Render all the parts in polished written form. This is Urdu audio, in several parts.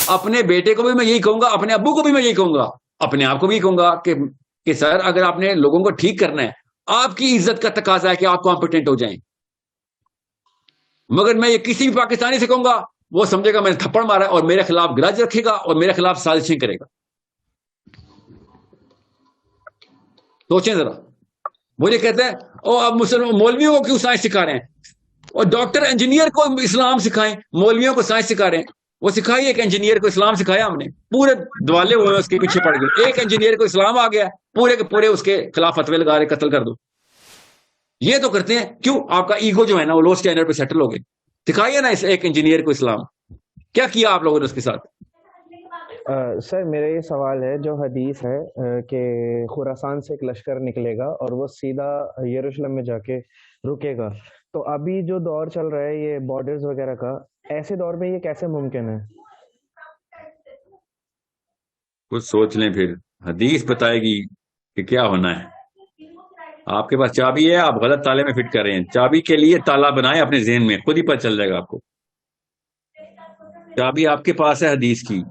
اپنے بیٹے کو بھی میں یہی کہوں گا, اپنے ابو کو بھی میں یہی کہوں گا, اپنے آپ کو بھی کہوں گا کہ سر اگر آپ نے لوگوں کو ٹھیک کرنا ہے, آپ کی عزت کا تقاضا ہے کہ آپ کمپیٹنٹ ہو جائیں. مگر میں یہ کسی بھی پاکستانی سے کہوں گا, وہ سمجھے گا میں نے تھپڑ مارا اور میرے خلاف گرج رکھے گا اور میرے خلاف سازشیں کرے گا. سوچیں ذرا. مجھے کہتے ہیں او اب مسلمان مولویوں کو کیوں سائنس سکھا رہے ہیں, اور ڈاکٹر انجینئر کو اسلام سکھائیں, مولویوں کو سائنس سکھا رہے ہیں. وہ سکھائی, ایک انجینئر کو اسلام سکھایا ہم نے, پورے دوالے ہوئے اس کے پیچھے پڑ گئے. ایک انجینئر کو اسلام آ گیا, پورے کے پورے اس کے خلاف فتوے لگا رہے, قتل کر دو. یہ تو کرتے ہیں. کیوں؟ آپ کا ایگو جو ہے نا وہ لو اسٹینڈرڈ پہ سیٹل ہو گئے. سکھائیے نا اس ایک انجینئر کو اسلام. کیا کیا آپ لوگوں نے اس کے ساتھ؟ سر میرا یہ سوال ہے, جو حدیث ہے کہ خراسان سے ایک لشکر نکلے گا اور وہ سیدھا یروشلم میں جا کے رکے گا, تو ابھی جو دور چل رہا ہے یہ بارڈرز وغیرہ کا, ایسے دور میں یہ کیسے ممکن ہے؟ کچھ سوچ لیں, پھر حدیث بتائے گی کہ کیا ہونا ہے. آپ کے پاس چابی ہے, آپ غلط تالے میں فٹ کر رہے ہیں. چابی کے لیے تالا بنائیں اپنے ذہن میں, خود ہی پتہ چل جائے گا آپ کو. چابی آپ کے پاس ہے حدیث کی,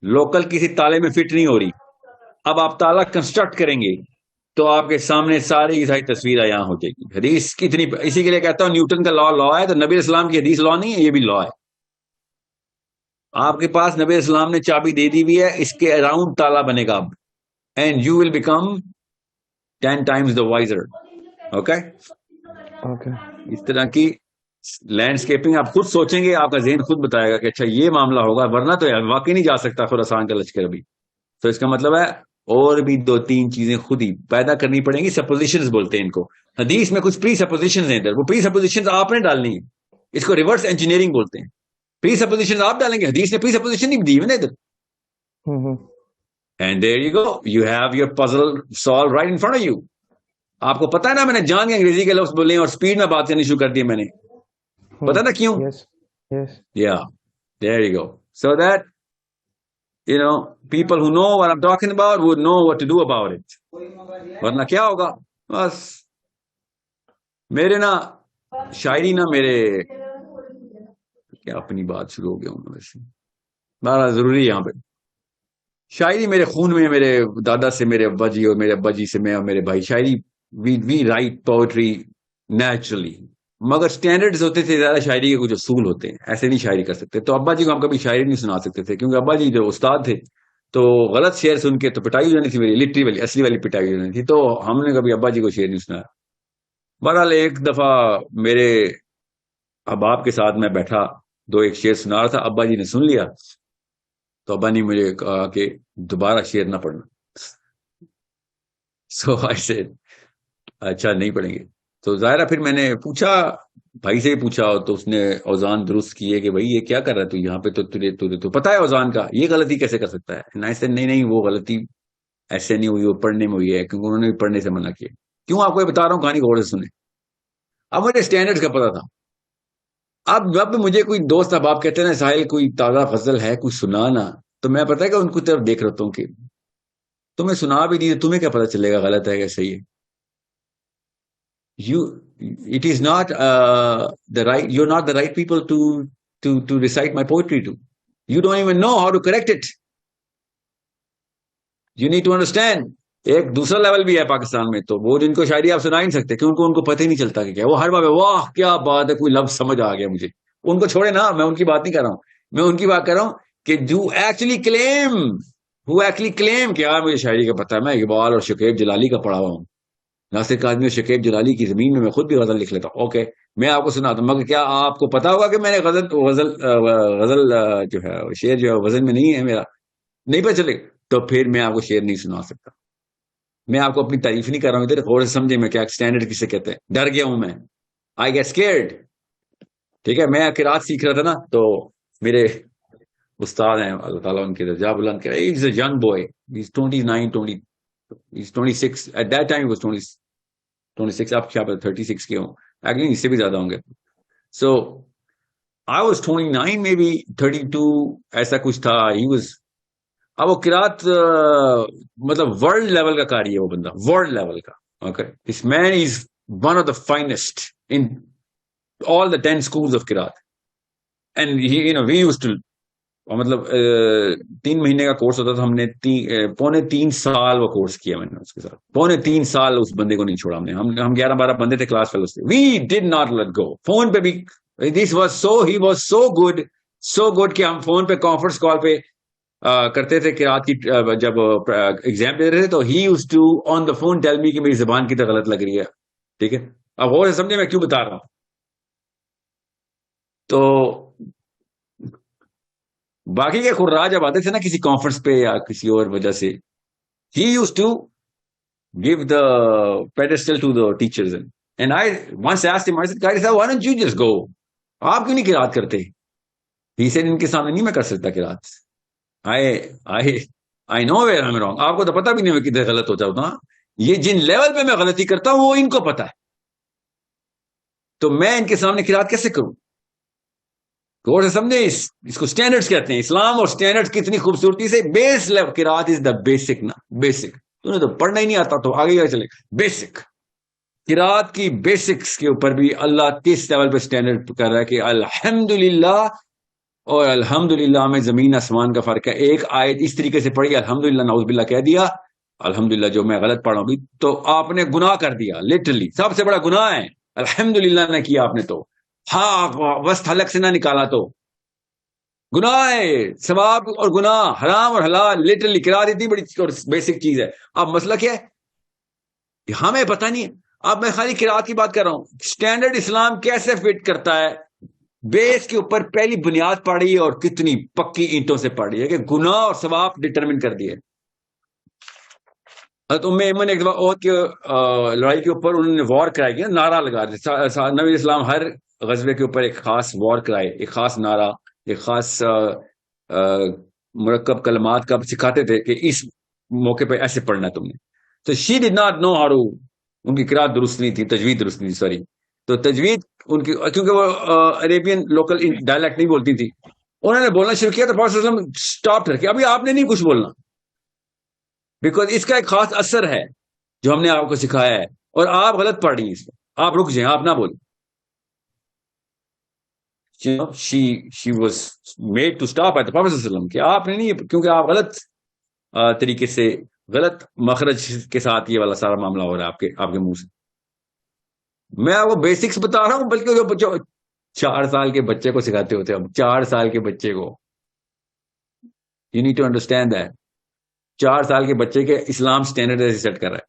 لوکل کسی تالے میں فٹ نہیں ہو رہی. اب آپ تالا کنسٹرکٹ کریں گے تو آپ کے سامنے ساری کی ساری تصویر یہاں ہو جائے گی. حدیث کتنی, اسی کے لیے کہتا ہوں نیوٹن کا لا ہے, تو نبی اسلام کی حدیث لا نہیں ہے, یہ بھی لا ہے. آپ کے پاس نبی اسلام نے چابی دے دی ہوئی ہے, اس کے اراؤنڈ تالا بنے گا اب, and you will become 10 times the wiser. Okay, اس طرح کی لینڈسکیپنگ آپ خود سوچیں گے, آپ کا ذہن خود بتائے گا کہ اچھا یہ معاملہ ہوگا, ورنہ تو واقعی نہیں جا سکتا خراسان کا لشکر ابھی. تو اس کا مطلب ہے اور بھی 2-3 چیزیں خود ہی پیدا کرنی پڑیں گی. سپوزیشنز بولتے ہیں ان کو. حدیث میں کچھ پری سپوزیشنز ہیں ادھر, وہ پری سپوزیشنز آپ نے ڈالنی ہے. اس کو ریورس انجینئرنگ بولتے ہیں. پری سپوزیشنز آپ ڈالیں گے, حدیث نے پری سپوزیشن نہیں دی ہوئی نا ادھر. And there you go. You have your puzzle solved right in front of you. آپ کو پتا ہے نا, میں نے جان کے انگریزی کے لفظ بولے اور سپیڈ میں بات کرنی شروع کر دی میں نے. پتا نا کیوں؟ Yeah. There you go. So that, you know, people who know what I'm talking about would know what to do about it. ورنہ کیا ہوگا؟ بس میرے نا شاعری نا میرے کیا اپنی بات شروع ہو گیا ہوں ویسے, بڑا ضروری ہے یہاں پہ. شاعری میرے خون میں, میرے دادا سے, میرے ابا جی اور میرے ابا جی سے, میں اور میرے بھائی شاعری, وی رائٹ پوئٹری نیچرلی. مگر سٹینڈرڈز ہوتے تھے زیادہ, شاعری کے کچھ اصول ہوتے ہیں, ایسے نہیں شاعری کر سکتے. تو ابا جی کو ہم کبھی شاعری نہیں سنا سکتے تھے, کیونکہ ابا جی جو استاد تھے تو غلط شعر سن کے تو پٹائی ہو جانی تھی میری, لٹری والی اصلی والی پٹائی ہو جانی تھی. تو ہم نے کبھی ابا جی کو شعر نہیں سنایا. بہرحال ایک دفعہ میرے احباب کے ساتھ میں بیٹھا, ایک شعر سنا رہا تھا, ابا جی نے سن لیا, تو ابا نے مجھے کہا کہ دوبارہ شعر نہ پڑھنا. سو آئی سیڈ اچھا نہیں پڑھیں گے. تو ظاہرہ پھر میں نے پوچھا, بھائی سے ہی پوچھا, تو اس نے اوزان درست کیے کہ بھائی یہ کیا کر رہا ہے تو یہاں پہ, تو پتا ہے اوزان کا, یہ غلطی کیسے کر سکتا ہے؟ نہیں وہ غلطی ایسے نہیں ہوئی, وہ پڑھنے میں ہوئی ہے, کیونکہ انہوں نے بھی پڑھنے سے منع کیا. کیوں آپ کو یہ بتا رہا ہوں, کہانی غور سے سنیں. اب مجھے اسٹینڈرڈ کا پتا تھا. اب جب مجھے کوئی دوست احباب کہتے ہیں نا ساحل کوئی تازہ غزل ہے کوئی سنانا, تو میں پتہ ہے کہ ان کو طرف دیکھ رہتا ہوں کہ تمہیں سنا بھی نہیں, تمہیں کیا پتا چلے گا غلط ہے کہ صحیح ہے. It is not the right, you're not the right people to recite my poetry to. You don't even know how to correct it. You need to understand. ایک دوسرا لیول بھی ہے پاکستان میں, تو وہ جن کو شاعری آپ سنا ہی نہیں سکتے, کیونکہ ان کو پتہ ہی نہیں چلتا کہ کیا. وہ ہر بار واہ کیا بات ہے, کوئی لفظ سمجھ آ گیا مجھے. ان کو چھوڑے نا, میں ان کی بات نہیں کر رہا ہوں, میں ان کی بات کر رہا ہوں کہ جو ایکچولی کلیم کہ یار مجھے شاعری کا پتہ ہے, میں اقبال اور شکیب جلالی کا پڑھا ہوا ہوں, ناصر کاظمی اور شکیب جلالی کی زمین میں خود بھی غزل لکھ لیتا ہوں. اوکے, میں آپ کو سناتا ہوں, مگر کیا آپ کو پتا ہوگا کہ میں نے غزل جو ہے شعر جو ہے وزن میں نہیں ہے میرا, نہیں پتہ چلے, تو پھر میں آپ کو شعر نہیں سنا سکتا. میں آپ کو اپنی تعریف نہیں کر رہا ہوں ادھر, غور سے سمجھے میں کیا اسٹینڈرڈ کسے کہتے ہیں. ڈر گیا ہوں میں, آئی گیٹ اسکیئرڈ. ٹھیک ہے, میں قرات سیکھ رہا تھا نا, تو میرے استاد ہیں اللہ تعالیٰ ان کے درجہ بلند کرے, he is a young boy, he is 29 he's 26 at that time. He was 26. آپ کیا پتہ 36 کے ہوں, ایکچولی اس سے بھی زیادہ ہوں گے. So I was 29 maybe 32 ایسا کچھ تھا. He was, اب وہ قرات مطلب ورلڈ لیول کا قاری ہے وہ بندہ, ورلڈ لیول کا. Okay, this man is one of the finest in all the 10 schools of قرات, and he, we used to اور مطلب 3 مہینے کا کورس ہوتا تھا, ہم نے 3.25 سال وہ کورس کیا میں نے اس کے ساتھ. 3.25 سال اس بندے کو نہیں چھوڑا ہم نے. ہم 11-12 بندے تھے کلاس فیلوز تھے. We did not let go. Phone پہ بھی this was he was so good کہ ہم فون پہ کانفرنس کال پہ کرتے تھے قرات کی. جب ایگزام دے رہے تھے تو ہی used to on the phone tell me کہ میری زبان کی تو غلط لگ رہی ہے. ٹھیک ہے, اب غور سے سمجھے میں کیوں بتا رہا ہوں. تو باقی کے خراج جب آتے تھے نا کسی کانفرنس پہ یا کسی اور وجہ سے, he used to give the pedestal to the teachers. And I once asked him, I said, guys, why don't you just go? آپ کیوں نہیں قرات کرتے؟ He said, ان کے سامنے نہیں میں کر سکتا قرات. I know where I'm wrong. آپ کو تو پتا بھی نہیں میں کدھر غلط ہوتا ہوتا. یہ جن لیول پہ میں غلطی کرتا ہوں وہ ان کو پتا ہے, تو میں ان کے سامنے قرات کیسے کروں؟ غور سے سمجھے, اس کو سٹینڈرڈز کہتے ہیں. اسلام اور سٹینڈرڈز کتنی خوبصورتی سے بیس لیول قرات از دا بیسک نا, بیسک. تمہیں تو پڑھنا ہی نہیں آتا تو آگے چلے. بیسک قرات کی بیسکس کے اوپر بھی اللہ کس لیول پہ سٹینڈرڈ کر رہا ہے کہ الحمدللہ اور الحمدللہ میں زمین آسمان کا فرق ہے. ایک آیت اس طریقے سے پڑھی الحمدللہ نعوذ باللہ کہہ دیا, الحمدللہ جو میں غلط پڑھ رہا ہوں تو آپ نے گناہ کر دیا. لٹرلی سب سے بڑا گناہ ہے الحمدللہ نے کیا آپ نے, تو ہاں وسط حلق سے نہ نکالا تو گناہ ہے. ثواب اور گناہ, حرام اور حلال, لٹرلی قرات اتنی بڑی اور بیسک چیز ہے. اب مسئلہ کیا ہے, ہمیں پتہ نہیں ہے. اب میں خالی قرات کی بات کر رہا ہوں. سٹینڈرڈ اسلام کیسے فٹ کرتا ہے, بیس کے اوپر پہلی بنیاد پڑی اور کتنی پکی اینٹوں سے پڑی ہے کہ گناہ اور ثواب ڈٹرمن کر دیے. حضرت ام ایمن ایک دفعہ عہد کی لڑائی کے اوپر انہوں نے وار کرائی گیا, نعرہ لگا دیا. نبی اسلام ہر غزوے کے اوپر ایک خاص وار کرائے, ایک خاص نعرہ, ایک خاص مرکب کلمات کا سکھاتے تھے کہ اس موقع پہ ایسے پڑھنا تم نے. تو شی ڈڈ ناٹ نو ہاؤ, ان کی قرات درست نہیں تھی, تجوید درست نہیں تھی, سوری. تو تجوید ان کی, کیونکہ وہ عربین لوکل ڈائلیکٹ نہیں بولتی تھی, انہوں نے بولنا شروع کیا تو پروفیسر صلی اللہ علیہ وسلم اسٹاپ رکھے, ابھی آپ نے نہیں کچھ بولنا, بیکاز اس کا ایک خاص اثر ہے جو ہم نے آپ کو سکھایا ہے, اور آپ غلط پڑھ رہی ہیں اس میں, آپ رک جائیں, آپ نہ بولیں. she was made to stop at the Prophet صلی اللہ علیہ وسلم کہ آپ نے نہیں, کیونکہ آپ غلط طریقے سے غلط مخرج کے ساتھ یہ والا سارا معاملہ ہو رہا ہے آپ کے منہ سے. میں آپ کو بیسکس بتا رہا ہوں, بلکہ جو بچوں 4 سال کے بچے کو سکھاتے ہوتے ہیں, 4 سال کے بچے کو, you need to understand that. 4 سال کے بچے کے اسلام سٹینڈرڈ ایسے سیٹ کر رہا ہے.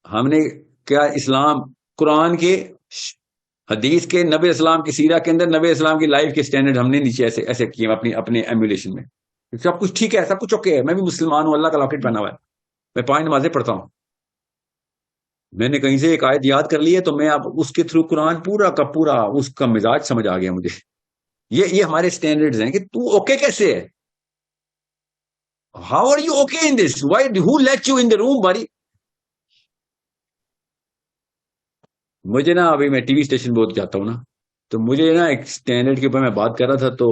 ہم نے کیا اسلام قرآن کے, حدیث کے, نبی اسلام کی سیرہ کے اندر نبی اسلام کی لائف کے سٹینڈرڈ ہم نے نیچے ایسے کیے اپنے ایمولیشن میں. سب کچھ ٹھیک ہے, سب کچھ اوکے ہے, میں بھی مسلمان ہوں, اللہ کا لاکٹ پہنا ہوا ہے, میں 5 نمازیں پڑھتا ہوں, میں نے کہیں سے ایک آیت یاد کر لی ہے تو میں اب اس کے تھرو قرآن پورا کا پورا اس کا مزاج سمجھ آ گیا مجھے. یہ ہمارے سٹینڈرڈز ہیں کہ تو اوکے کیسے ہے, how are you okay in this, why who let you in the room باری. مجھے نا ابھی میں ٹی وی اسٹیشن بہت جاتا ہوں نا, تو مجھے نا ایک سٹینڈرڈ کے اوپر میں بات کر رہا تھا, تو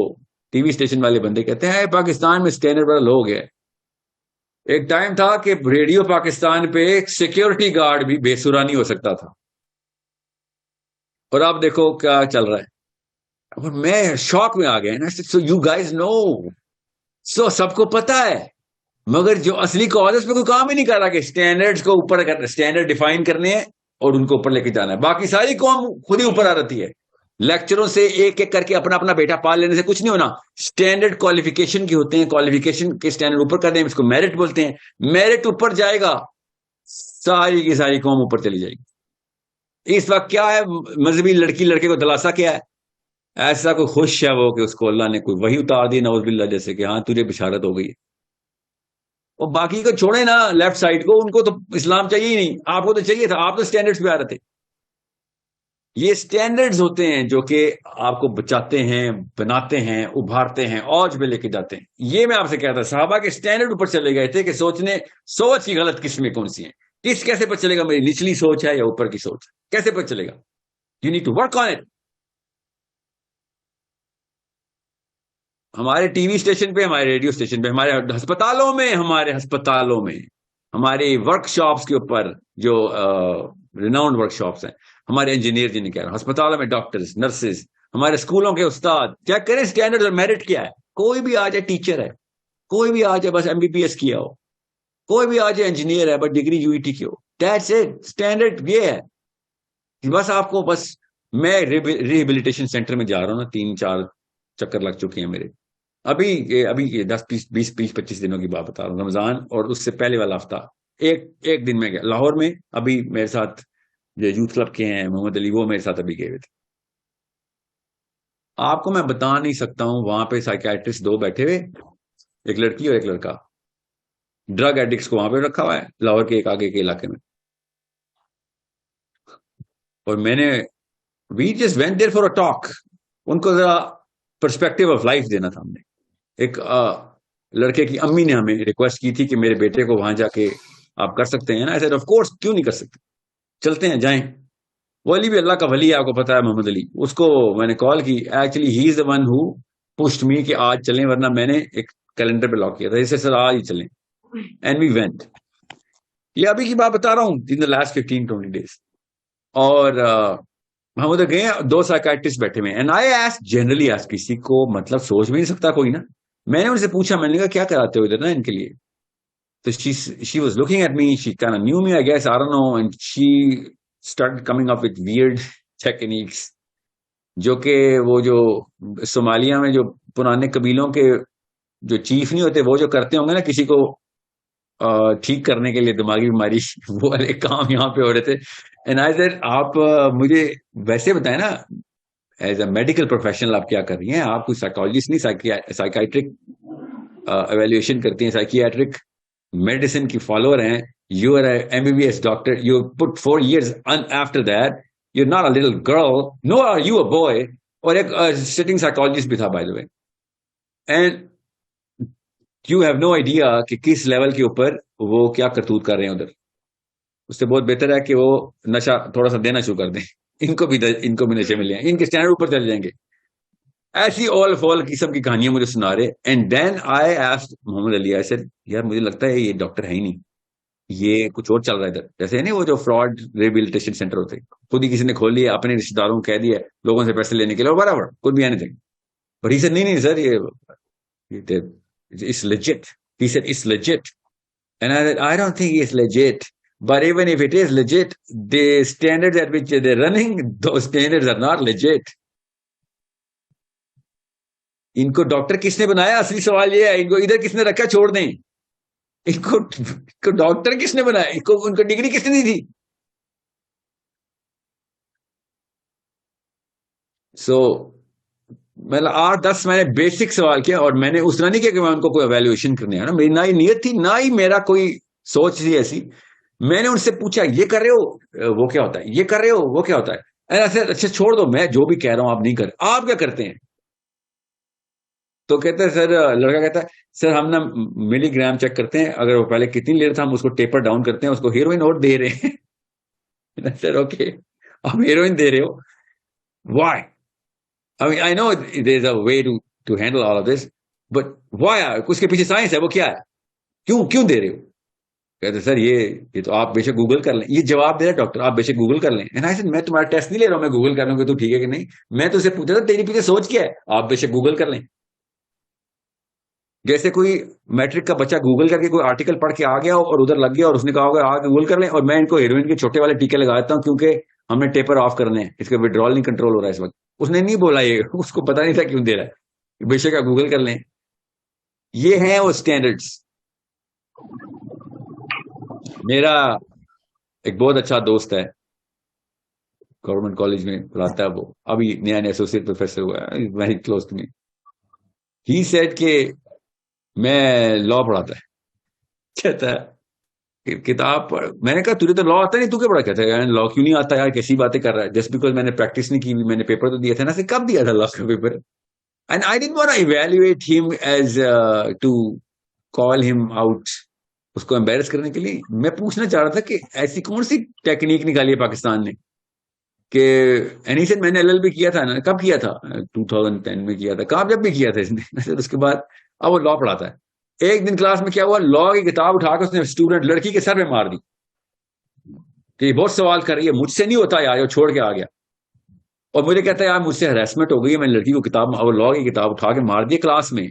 ٹی وی اسٹیشن والے بندے کہتے ہیں پاکستان میں سٹینڈرڈ بڑا لو گیا. ایک ٹائم تھا کہ ریڈیو پاکستان پہ ایک سیکیورٹی گارڈ بھی بے سرا نہیں ہو سکتا تھا, اور آپ دیکھو کیا چل رہا ہے. اور میں شوق میں آ گیا, سو یو گائز نو, سو سب کو پتا ہے, مگر جو اصلی کاز اس پہ کوئی کام ہی نہیں کر رہا کہ سٹینڈرڈز کو اوپر کرنا, سٹینڈرڈ ڈیفائن کرنے ہیں اور ان کو اوپر لے کے جانا ہے. باقی ساری قوم خود ہی اوپر آ رہتی ہے. لیکچروں سے ایک ایک کر کے اپنا بیٹا پال لینے سے کچھ نہیں ہونا. سٹینڈرڈ کوالیفیکیشن کی ہوتے ہیں, کوالیفیکیشن کے سٹینڈرڈ اوپر کر دیں, اس کو میرٹ بولتے ہیں. میرٹ اوپر جائے گا, ساری کی ساری قوم اوپر چلی جائے گی. اس وقت کیا ہے, مذہبی لڑکی لڑکے کو دلاسا کیا ہے, ایسا کوئی خوش ہے وہ کہ اس کو اللہ نے کوئی وحی اتار دی نعوذ باللہ, جیسے کہ ہاں تجھے بشارت ہو گئی. اور باقی کو چھوڑے نا لیفٹ سائڈ کو, ان کو تو اسلام چاہیے ہی نہیں. آپ کو تو چاہیے تھا, آپ تو سٹینڈرڈز پہ آ رہے تھے. یہ سٹینڈرڈز ہوتے ہیں جو کہ آپ کو بچاتے ہیں, بناتے ہیں, ابھارتے ہیں, اوج میں لے کے جاتے ہیں. یہ میں آپ سے کہتا, صحابہ کے سٹینڈرڈ اوپر چلے گئے تھے کہ سوچ کی غلط قسمیں کون سی ہیں. کیسے پتہ چلے گا میری نچلی سوچ ہے یا اوپر کی سوچ, کیسے پتہ چلے گا؟ You need to work on it. ہمارے ٹی وی اسٹیشن پہ, ہمارے ریڈیو اسٹیشن پہ, ہمارے ہسپتالوں میں, ہماری ورک شاپس کے اوپر جو ریناؤنڈ ورک شاپس ہیں, ہمارے انجینئر جنہیں کہہ رہے ہیں, ہسپتالوں میں ڈاکٹرز, نرسز, ہمارے اسکولوں کے استاد چیک کریں اسٹینڈرڈ اور میرٹ کیا ہے. کوئی بھی آ جائے ٹیچر ہے, کوئی بھی آ جائے بس MBBS کیا ہو, کوئی بھی آ جائے انجینئر ہے بس ڈگری UET کی ہو, دیٹس اٹ. اسٹینڈرڈ یہ ہے کہ بس آپ کو, بس میں ریہیبلیٹیشن سینٹر میں جا رہا ہوں نا, 3-4 چکر لگ چکے ہیں میرے. ابھی یہ 10-20-25 دنوں کی بات بتا رہا ہوں, رمضان اور اس سے پہلے والا ہفتہ ایک دن میں گیا لاہور میں. ابھی میرے ساتھ جو یوتھ کلب کے ہیں محمد علی, وہ میرے ساتھ ابھی گئے ہوئے تھے. آپ کو میں بتا نہیں سکتا ہوں, وہاں پہ سائیکیٹرسٹ 2 بیٹھے ہوئے, ایک لڑکی اور ایک لڑکا. ڈرگ ایڈکٹس کو وہاں پہ رکھا ہوا ہے لاہور کے ایک آگے کے علاقے میں. اور میں نے we just went there for a talk, ان کو ذرا پرسپیکٹو آف لائف دینا تھا. ہم نے ایک لڑکے کی امی نے ہمیں ریکویسٹ کی تھی کہ میرے بیٹے کو وہاں جا کے آپ کر سکتے ہیں نا. ایسے آف کورس, کیوں نہیں کر سکتے, چلتے ہیں جائیں. وہ علی بھی اللہ کا ولی ہے, آپ کو پتا ہے محمد علی. اس کو میں نے کال کی, actually he is the one who pushed me کہ آج چلیں, ورنہ میں نے ایک کیلنڈر پہ لاک کیا تھا اسے, سر آج ہی چلیں. And we went. یہ ابھی کی بات بتا رہا ہوں, ان دا لاسٹ 15-20 days. اور ہم ادھر گئے, 2 سائیکیٹرسٹ بیٹھے ہوئے, and I ask generally ask, کسی کو مطلب سوچ بھی نہیں سکتا کوئی نا. میں نے ان سے پوچھا, میں نے کہا کیا کراتے ہو ادھر نا ان کے لیے. تو she was looking at me, she kind of knew me, I guess, I don't know, and she started coming up with weird techniques, جو کہ وہ جو صومالیہ میں جو پرانے قبیلوں کے جو چیف نہیں ہوتے, وہ جو کرتے ہوں گے نا کسی کو ٹھیک کرنے کے لیے دماغی بیماری, وہ والے کام یہاں پہ ہو رہے تھے. اینڈ آئی سیڈ, آپ مجھے ویسے بتائیں نا, ایز اے میڈیکل پروفیشنل آپ کیا کر رہی ہیں, آپ کوئی سائیکالوجسٹ نہیں, سائیکیٹرک ایویلویشن کرتی ہیں, سائیکیٹرک میڈیسن کی فالوور ہیں. You are a MBBS doctor, you put 4 years after that, you're not a little girl, nor are you a boy. اور ایک سٹنگ سائیکالوجسٹ بھی تھا by the way, and you have no idea کہ کس لیول کے اوپر وہ کیا کرتوت کر رہے ہیں ادھر. اس سے بہت بہتر ہے کہ وہ نشہ تھوڑا سا دینا شروع کر دیں, ان کو بھی نشے ملے ہیں, ان کے اسٹینڈرڈ اوپر چل جائیں گے. ایسی all فال قسم کی کہانیاں مجھے سنا رہے. And then I asked Muhammad Ali, I said, یار مجھے لگتا ہے یہ ڈاکٹر ہے ہی نہیں, یہ کچھ اور چل رہا ہے ادھر. جیسے نہیں وہ جو فراڈ ریہیبلیٹیشن سینٹر ہوتے, خود ہی کسی نے کھول لیا, اپنے رشتے داروں کو کہہ دیا لوگوں سے پیسے لینے کے لیے, برابر کوئی بھی any thing. But he said نہیں سر, یہ it's legit. He said it's legit. And I said, I don't think it's legit. But even if it is legit, the standards at which they're running, those standards are not legit. ان کو ڈاکٹر کس نے بنایا, اصلی سوال یہ ہے. ان کو ادھر کس نے رکھا, چھوڑ دیں. ان کو ڈاکٹر کس نے بنایا, ان کو ڈگری کس نے دی تھی. سو میں 8-10 میں نے بیسک سوال کیا, اور میں نے اس طرح نہیں کیا کہ میں ان کو کوئی ایویلویشن کرنے آیا نا, میری نہ ہی نیت تھی نہ ہی میرا کوئی سوچ تھی ایسی. میں نے ان سے پوچھا, یہ کر رہے ہو وہ کیا ہوتا ہے, یہ کر رہے ہو وہ کیا ہوتا ہے. اچھا چھوڑ دو, میں جو بھی کہہ رہا ہوں آپ نہیں کر, آپ کیا کرتے ہیں. تو کہتے ہیں سر, لڑکا کہتا ہے سر ہم نا ملی گرام چیک کرتے ہیں, اگر وہ پہلے کتنی لے رہا تھا ہم اس کو ٹیپر ڈاؤن کرتے ہیں, اس کو ہیروئن اور دے رہے ہیں. سر اوکے, آپ ہیروئن دے رہے ہو, Y. I mean, I know there's a way to handle all of this, but why? اس کے پیچھے سائنس ہے, وہ کیا ہے, کیوں دے رہے ہو. کہتے سر یہ تو آپ بے شک گوگل کر لیں. یہ جواب دے رہا ڈاکٹر, آپ بے شک گوگل کر لیں. میں تمہارا ٹیسٹ نہیں لے رہا ہوں, میں گوگل کر رہا ہوں کہ تو ٹھیک ہے کہ نہیں. میں تو اسے پوچھا تھا تیری پیچھے سوچ کیا ہے, آپ بے شک گوگل کر لیں. جیسے کوئی میٹرک کا بچہ گوگل کر کے کوئی آرٹیکل پڑھ کے آ گیا اور ادھر لگ گیا اور اس نے کہا ہوگا آ گوگل کر لیں, اور میں ان کو ہیروئن کے چھوٹے والے ٹیکے لگا دیتا ہوں کیونکہ ہم نے ٹیپر آف کرنے ہیں, اس کا وڈرال نہیں کنٹرول ہو رہا ہے اس وقت. اس نے نہیں بولا, یہ اس کو پتا نہیں تھا کیوں دے رہا ہے, بے شک آپ گوگل کر لیں. یہ ہیں وہ اسٹینڈرڈس. میرا ایک بہت اچھا دوست ہے, گورنمنٹ کالج میں پڑھاتا ہے, وہ ابھی نیا ایسوسیٹ پروفیسر ہوا ہے, very close to me. He said کہ میں لا پڑھاتا ہے. کہتا ہے کتاب پڑھ. میں نے کہا تجھے تو لا آتا نہیں, تو کیا پڑھا. کہتا ہے لا کیوں نہیں آتا یار, کیسی باتیں کر رہا ہے, جسٹ بیکاز میں نے پریکٹس نہیں کی, میں نے پیپر تو دیا تھا نا. سے کب دیا تھا لا کا paper. And I didn't want to evaluate him as to call him out, اس کو امبیرس کرنے کے لیے. میں پوچھنا چاہ رہا تھا کہ ایسی کون سی ٹیکنیک نکالی ہے پاکستان نے کہ اینیسن میں نے LLB کیا تھا نا, کب کیا تھا, 2010 میں کیا تھا, کامیاب بھی کیا تھا اس نے. اس کے بعد اب وہ لا پڑھاتا ہے. ایک دن کلاس میں کیا ہوا, لا کی کتاب اٹھا کے اس نے اسٹوڈنٹ لڑکی کے سر پہ مار دی کہ یہ بہت سوال کر رہی ہے, مجھ سے نہیں ہوتا یار, وہ چھوڑ کے آ گیا. اور مجھے کہتا ہے یار مجھ سے ہراسمنٹ ہو گئی ہے, میں نے لڑکی کو کتاب اور لا کی کتاب اٹھا کے مار دی کلاس میں,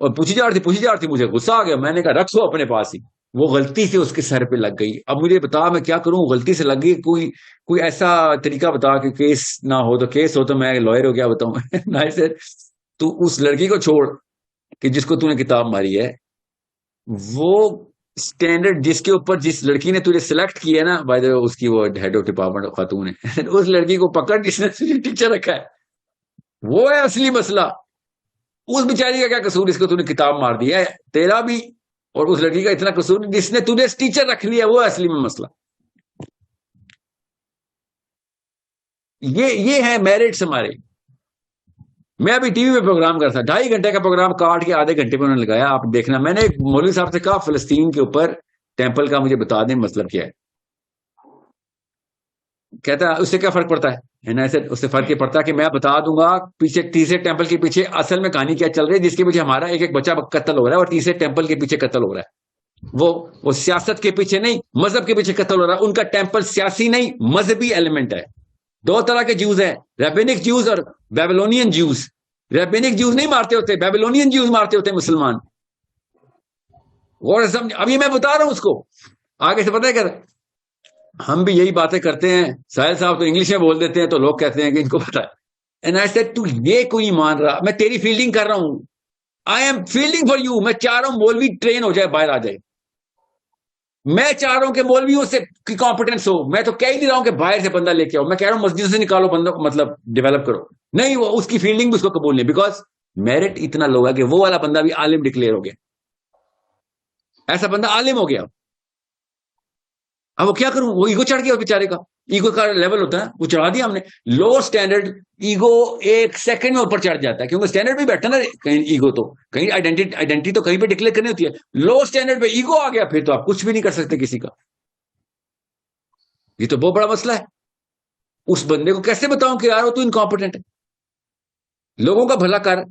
اور پوچھی جا رہی تھی, مجھے غصہ آ گیا. میں نے کہا رکھ سو اپنے پاس ہی. وہ غلطی سے اس کے سر پہ لگ گئی. اب مجھے بتا میں کیا کروں, غلطی سے لگ گئی, کوئی ایسا طریقہ بتا کہ کیس نہ ہو. تو کیس ہو تو میں لائر ہو کیا بتاؤں. تو اس لڑکی کو چھوڑ کہ جس کو تو نے کتاب ماری ہے, وہ اسٹینڈرڈ جس کے اوپر جس لڑکی نے تجھے سلیکٹ کیا ہے نا, بائی دا اس کی وہ ہیڈ آف ڈپارٹمنٹ خاتون ہے, اس لڑکی کو پکڑ جس نے تجھے ٹیچر رکھا ہے, وہ ہے اصلی مسئلہ. اس بیچاری کا کیا قصور, اس کو تو نے کتاب مار دی ہے, تیرا بھی اور اس لڑکی کا اتنا قصور جس نے تجھے ٹیچر رکھ لیا, وہ ہے اصلی میں مسئلہ. یہ ہے میرٹس ہمارے. میں ابھی ٹی وی میں پروگرام کرتا, 2.5 گھنٹے کا پروگرام کاٹ کے آدھے گھنٹے میں انہوں نے لگایا. آپ دیکھنا, میں نے ایک مولوی صاحب سے کہا فلسطین کے اوپر ٹیمپل کا مجھے بتا دیں مطلب کیا ہے. کہتا ہے اس سے کیا فرق پڑتا ہے, اس سے فرق یہ پڑتا ہے کہ میں بتا دوں گا پیچھے تیسرے ٹیمپل کے پیچھے اصل میں کہانی کیا چل رہی ہے, جس کے پیچھے ہمارا ایک بچہ قتل ہو رہا ہے اور تیسرے ٹیمپل کے پیچھے قتل ہو رہا ہے. وہ سیاست کے پیچھے نہیں, مذہب کے پیچھے قتل ہو رہا ہے. ان کا ٹیمپل سیاسی نہیں, مذہبی ایلیمنٹ ہے. 2 طرح کے جیوز ہیں, ریبینک جیوز اور بیبلونین جیوز. ریبینک جیوز نہیں مارتے ہوتے, بیبلونین جیوز مارتے ہوتے مسلمان. اور ابھی میں بتا رہا ہوں اس کو آگے سے, پتہ ہے کیا ہم بھی یہی باتیں کرتے ہیں. ساحل صاحب تو انگلش میں بول دیتے ہیں تو لوگ کہتے ہیں کہ ان کو پتا ہے. اینڈ آئی سیڈ تو یہ کوئی نہیں مان رہا, میں تیری فیلڈنگ کر رہا ہوں. I am fielding for you. میں چاہ رہا ہوں مولوی ٹرین ہو جائے, باہر آ جائے. میں چاہ رہا ہوں کہ مولویوں سے کمپیٹنس ہو. میں تو کہہ نہیں رہا ہوں کہ باہر سے بندہ لے کے آؤ, میں کہہ رہا ہوں مسجد سے نکالو بندوں کو, مطلب ڈیولپ کرو. نہیں, وہ اس کی فیلڈنگ بھی اس کو قبول نہیں, بیکاز میرٹ اتنا لو ہے کہ وہ والا بندہ بھی عالم ڈکلیئر ہو گیا. ایسا بندہ عالم ہو گیا. اب وہ کیا کروں, وہ ایگو چڑھ گیا بیچارے کا. ایگو کا لیول ہوتا ہے, وہ چڑھا دیا ہم نے. لو اسٹینڈرڈ ایگو 1 سیکنڈ میں اوپر چڑھ جاتا ہے, کیونکہ اسٹینڈرڈ بھی بیٹھا نا کہیں. ایگو تو کہیں آئیڈینٹی تو کہیں پہ ڈکلیئر کرنی ہوتی ہے. لو اسٹینڈرڈ پہ ایگو آ گیا, پھر تو آپ کچھ بھی نہیں کر سکتے کسی کا. یہ تو بہت بڑا مسئلہ ہے. اس بندے کو کیسے بتاؤں کہ یار تو انکمپیٹنٹ ہے. لوگوں کا بھلا کر.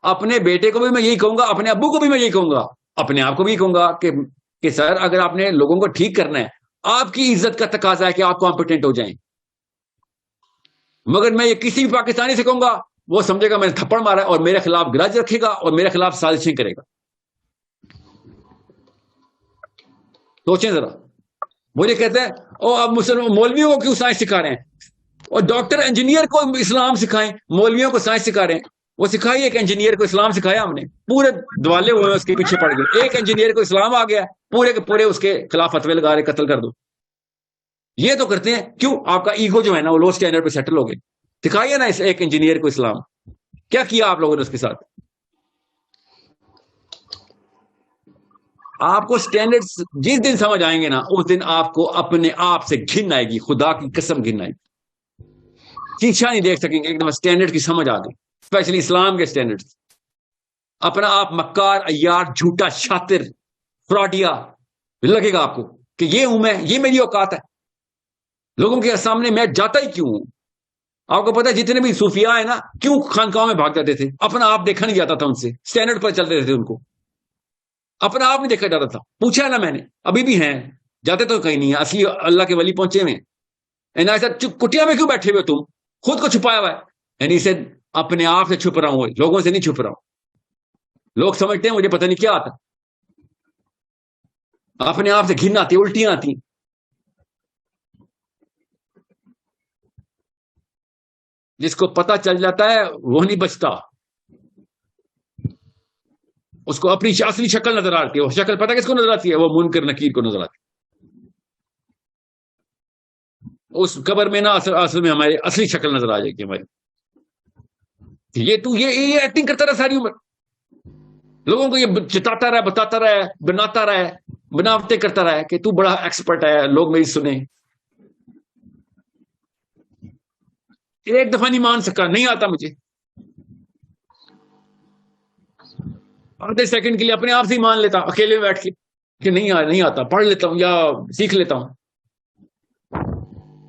اپنے بیٹے کو بھی میں یہی کہوں گا, اپنے ابو کو بھی میں یہی کہوں گا, اپنے آپ کو بھی کہوں گا کہ سر اگر آپ نے لوگوں کو ٹھیک کرنا ہے, آپ کی عزت کا تقاضا ہے کہ آپ کمپیٹنٹ ہو جائیں. مگر میں یہ کسی بھی پاکستانی سے کہوں گا, وہ سمجھے گا میں نے تھپڑ مارا اور میرے خلاف گرج رکھے گا اور میرے خلاف سازشیں کرے گا. سوچیں ذرا. مجھے کہتے ہیں اب مسلمان مولویوں کو کیوں سائنس سکھا رہے ہیں, اور ڈاکٹر انجینئر کو اسلام سکھائیں, مولویوں کو سائنس سکھا رہے ہیں. وہ سکھائی, ایک انجینئر کو اسلام سکھایا ہم نے, پورے دوالے ہوئے اس کے پیچھے پڑ گئے. ایک انجینئر کو اسلام آ گیا, پورے کے پورے اس کے خلاف فتوے لگا رہے, قتل کر دو. یہ تو کرتے ہیں. کیوں؟ آپ کا ایگو جو ہے نا وہ لو اسٹینڈرڈ پہ سیٹل ہو گئے. سکھائیے نا اس ایک انجینئر کو اسلام. کیا کیا آپ لوگوں نے اس کے ساتھ؟ آپ کو اسٹینڈرڈ جس دن سمجھ آئیں گے نا, اس دن آپ کو اپنے آپ سے گھن آئے گی, خدا کی قسم گھن آئے گی. شیشہ نہیں دیکھ سکیں گے, ایک دم اسٹینڈرڈ کی سمجھ آ گئی, اسپیشلی اسلام کے اسٹینڈرڈ. اپنا آپ مکار, عیار, جھوٹا, شاطر, فراڈیا لگے گا آپ کو کہ یہ ہوں میں, یہ میری اوقات ہے. لوگوں کے سامنے میں جاتا ہی کیوں ہوں؟ آپ کو پتا ہے جتنے بھی صوفیاء ہیں نا, کیوں خانقاہوں میں بھاگ جاتے تھے؟ اپنا آپ دیکھا نہیں جاتا تھا ان سے, اسٹینڈرڈ پر چلتے تھے. ان کو اپنا آپ نہیں دیکھا جاتا تھا. پوچھا ہے نا میں نے, ابھی بھی ہیں, جاتے تو کہیں نہیں ہے, اصلی اللہ کے ولی پہنچے ہوئے. کٹیا میں کیوں بیٹھے ہوئے تم, خود کو چھپایا ہوا ہے. یعنی اسے اپنے آپ سے چھپ رہا ہوں, لوگوں سے نہیں چھپ رہا ہوں. لوگ سمجھتے ہیں مجھے پتہ نہیں کیا آتا. اپنے آپ سے گھن آتی, الٹیاں آتی. جس کو پتہ چل جاتا ہے وہ نہیں بچتا. اس کو اپنی اصلی شکل نظر آتی ہے. وہ شکل پتہ کس کو نظر آتی ہے؟ وہ منکر نکیر کو نظر آتی ہے. اس قبر میں نا اصل میں ہماری اصلی شکل نظر آ جائے گی ہماری. یہ ایکٹنگ کرتا رہا ساری عمر, لوگوں کو یہ چتاتا رہا, بتاتا رہا, بناتا رہا, بناوٹیں کرتا رہا کہ تو بڑا ایکسپرٹ ہے, لوگ میری سنیں. ایک دفعہ نہیں مان سکا, نہیں آتا مجھے. آدھے سیکنڈ کے لیے اپنے آپ سے ہی مان لیتا اکیلے میں بیٹھ کے کہ نہیں آتا, پڑھ لیتا ہوں یا سیکھ لیتا ہوں.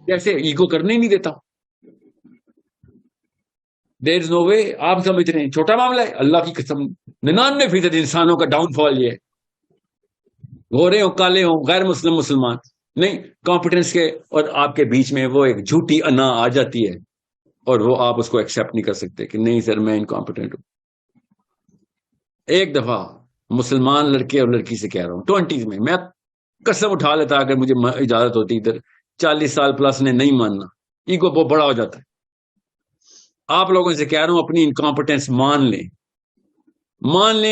کیسے ایگو کرنے ہی نہیں دیتا. دیر از نو وے. آپ سمجھ رہے ہیں چھوٹا معاملہ ہے, اللہ کی قسم 99% انسانوں کا ڈاؤن فال یہ ہے. گورے ہوں, کالے ہوں, غیر مسلم, مسلمان نہیں, کمپیٹنس کے اور آپ کے بیچ میں وہ ایک جھوٹی انا آ جاتی ہے اور وہ آپ اس کو ایکسیپٹ نہیں کر سکتے کہ نہیں سر میں انکمپیٹنٹ ہوں. ایک دفعہ مسلمان لڑکے اور لڑکی سے کہہ رہا ہوں 20s میں قسم اٹھا لیتا اگر مجھے اجازت ہوتی ادھر 40 سال پلس نے نہیں ماننا, ایگو بہت بڑا ہو جاتا ہے. آپ لوگوں سے کہہ رہا ہوں اپنی انکمپیٹنس مان لیں,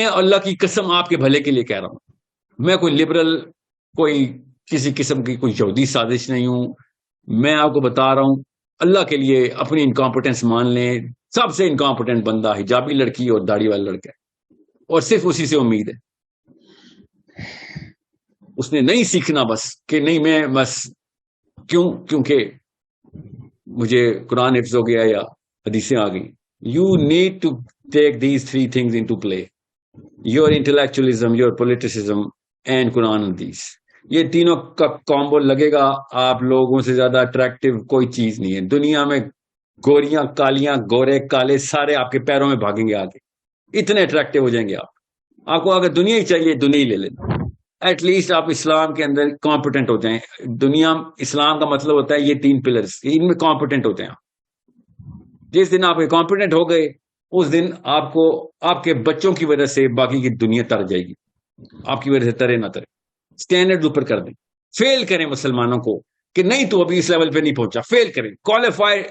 اللہ کی قسم آپ کے بھلے کے لیے کہہ رہا ہوں. میں کوئی لبرل, کوئی کسی قسم کی کوئی یہودی سازش نہیں ہوں. میں آپ کو بتا رہا ہوں اللہ کے لیے اپنی انکمپیٹنس مان لیں. سب سے انکمپیٹنٹ بندہ حجابی لڑکی اور داڑھی والا لڑکا ہے, اور صرف اسی سے امید ہے. اس نے نہیں سیکھنا بس کہ نہیں میں بس کیونکہ مجھے قرآن حفظ ہو گیا یا حدیثیں آ گئی. You need to take these 3 things into play: your intellectualism, your politicism and Quran Hadith. یہ تینوں کا کامبو لگے گا, آپ لوگوں سے زیادہ اٹریکٹیو کوئی چیز نہیں ہے دنیا میں. گوریاں کالیاں, گورے کالے, سارے آپ کے پیروں میں بھاگیں گے آگے, اتنے اٹریکٹیو ہو جائیں گے آپ. آپ کو اگر دنیا ہی چاہیے دنیا ہی لے لیں, ایٹ لیسٹ آپ اسلام کے اندر کمپیٹنٹ ہو جائیں. دنیا اسلام کا مطلب ہوتا ہے یہ 3 پلرز, ان میں کمپیٹنٹ ہو جائیں. جس دن آپ کمپیٹنٹ ہو گئے اس دن آپ کو آپ کے بچوں کی وجہ سے باقی کی دنیا تر جائے گی, آپ کی وجہ سے ترے نہ ترے. اسٹینڈرڈ اوپر کر دیں, فیل کریں مسلمانوں کو کہ نہیں تو ابھی اس لیول پہ نہیں پہنچا, فیل کریں. Qualify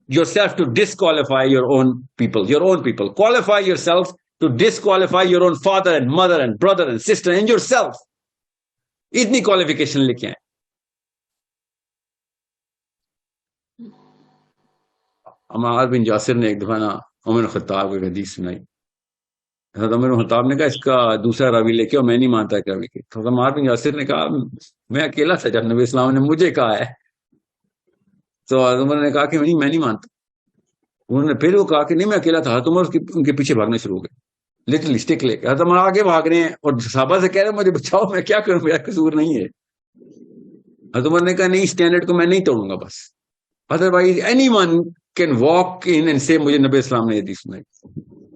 yourself to disqualify your own people. Qualify yourself to disqualify your own father and mother and brother and sister and yourself. اتنی کوالیفیکیشن لے کے آئیں. عمار بن یاسر نے ایک دفعہ نا عمر خطاب کو حدیث سنائی. حضرت عمر خطاب نے کہا اس کا دوسرا راوی لے کے, اور میں نہیں مانتا کہ راوی کے. حضرت عمار بن یاسر نے کہا میں اکیلا تھا جب نبی اسلام نے مجھے کہا ہے. تو حضرت عمر نے کہا کہ میں نہیں مانتا. انہوں نے پھر وہ کہا کہ نہیں میں اکیلا تھا. حضرت عمر ان کے پیچھے بھاگنا شروع ہو گئے, لٹل اسٹک لے کے. حضرت عمر آگے بھاگ رہے ہیں اور صحابہ سے کہہ رہے ہیں مجھے بچاؤ, میں کیا کروں, میرا قصور نہیں ہے. حضرت عمر نے کہا نہیں اسٹینڈرڈ کو میں نہیں توڑوں گا بس. Otherwise anyone can walk in and سے مجھے نبی اسلام نے حدیث سنائی.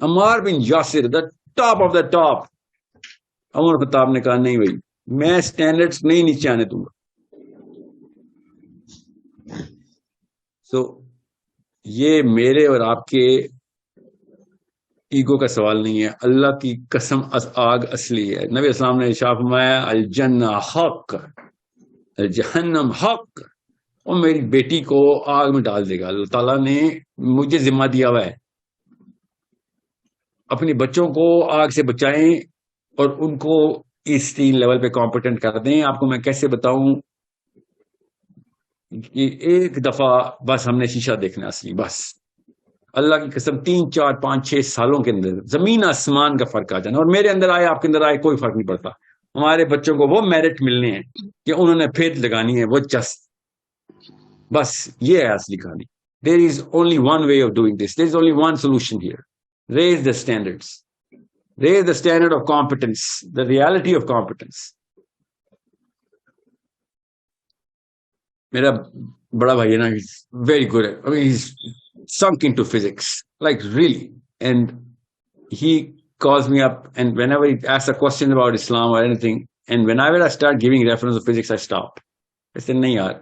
Ammar bin Yasir the top of the top. Umar Khattab نے کہا نہیں بھائی میں اسٹینڈرڈز نہیں نیچے آنے دوں گا. سو یہ میرے اور آپ کے ایگو کا سوال نہیں ہے, اللہ کی قسم آگ اصلی ہے. نبی اسلام نے ارشاد فرمایا الجنہ حق الجہنم حق, اور میری بیٹی کو آگ میں ڈال دے گا. اللہ تعالیٰ نے مجھے ذمہ دیا ہوا ہے اپنی بچوں کو آگ سے بچائیں اور ان کو اس 3 لیول پہ کمپیٹنٹ کر دیں. آپ کو میں کیسے بتاؤں کہ ایک دفعہ بس ہم نے شیشہ دیکھنا اصلی, بس اللہ کی قسم 3 4 5 6 سالوں کے اندر زمین آسمان کا فرق آ جانا. اور میرے اندر آئے آپ کے اندر آئے کوئی فرق نہیں پڑتا. ہمارے بچوں کو وہ میرٹ ملنے ہیں کہ انہوں نے پھر لگانی ہے وہ چست. بس یہ ہے اصلی کہانی. There is only one way of doing this. There is only one solution here. Raise the standards. Raise the standard of competence, the reality of competence. میرا بڑا بھائی ہے نا, he's very good at, I mean, he's sunk into physics, like really. And he calls me up, and whenever he asks a question about Islam or anything, and whenever I start giving reference to physics, I stop. I say, نہیں یار,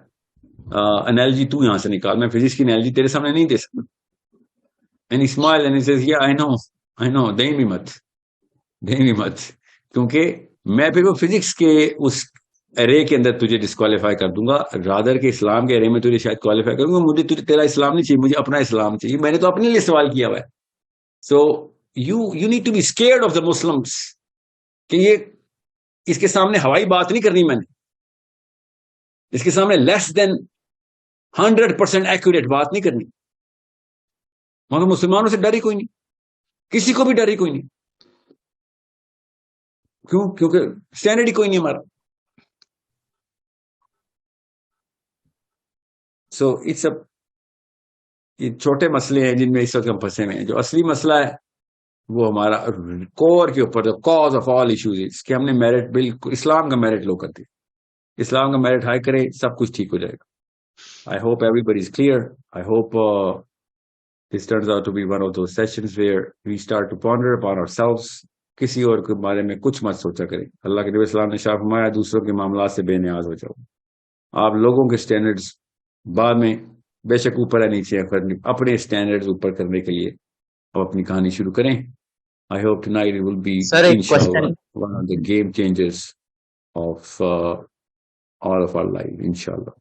analogy تو یہاں سے نکال, میں فزکس کی analogy تیرے سامنے نہیں دے سکتا. And he smiled and he says, yeah, I know, دیں بھی مت, کیونکہ میں پھر وہ فزکس کے اس ارے کے اندر تجھے ڈسکوالیفائی کر دوں گا, رادر کے اسلام کے ارے میں تجھے شاید کوالیفائی کروں گا. مجھے تیرا اسلام نہیں چاہیے, مجھے اپنا اسلام چاہیے. میں نے تو اپنے لیے سوال کیا ہوا ہے. So you need to be scared of the Muslims, کہ یہ اس کے سامنے ہوائی بات نہیں کرنی, میں نے اس کے سامنے لیس دین 100% ایکوریٹ بات نہیں کرنی. مگر مسلمانوں سے ڈر ہی کوئی نہیں, کسی کو بھی ڈر ہی کوئی نہیں. کیوں؟ کیونکہ اسٹینڈرڈ ہی کوئی نہیں ہمارا. سو اٹس یہ چھوٹے مسئلے ہیں جن میں اس وقت ہم پھنسے ہوئے ہیں. جو اصلی مسئلہ ہے وہ ہمارا کور کے اوپر, جو کاز آف آل ایشوز ہے کہ ہم نے میرٹ بالکل اسلام کا میرٹ لو کر دیا. اسلام کا میرٹ ہائی کرے, سب کچھ ٹھیک ہو جائے گا. I hope everybody is clear. I hope this turns out to be one of those sessions where we start to ponder upon ourselves. کسی اور کے بارے میں کچھ مت سوچا کریں. اللہ کے نبی اسلام نے شاہ فرمایا دوسروں کے معاملات سے بے نیاز ہو جاؤ. آپ لوگوں کے سٹینڈرڈز بعد میں بے شک اوپر ہے نیچے ہے، اپنے اسٹینڈرڈز اوپر کرنے کے لیے اب اپنی کہانی شروع کریں. I hope tonight it will be, سر ایک inshallah, question one of the game changers of all of our life, inshallah.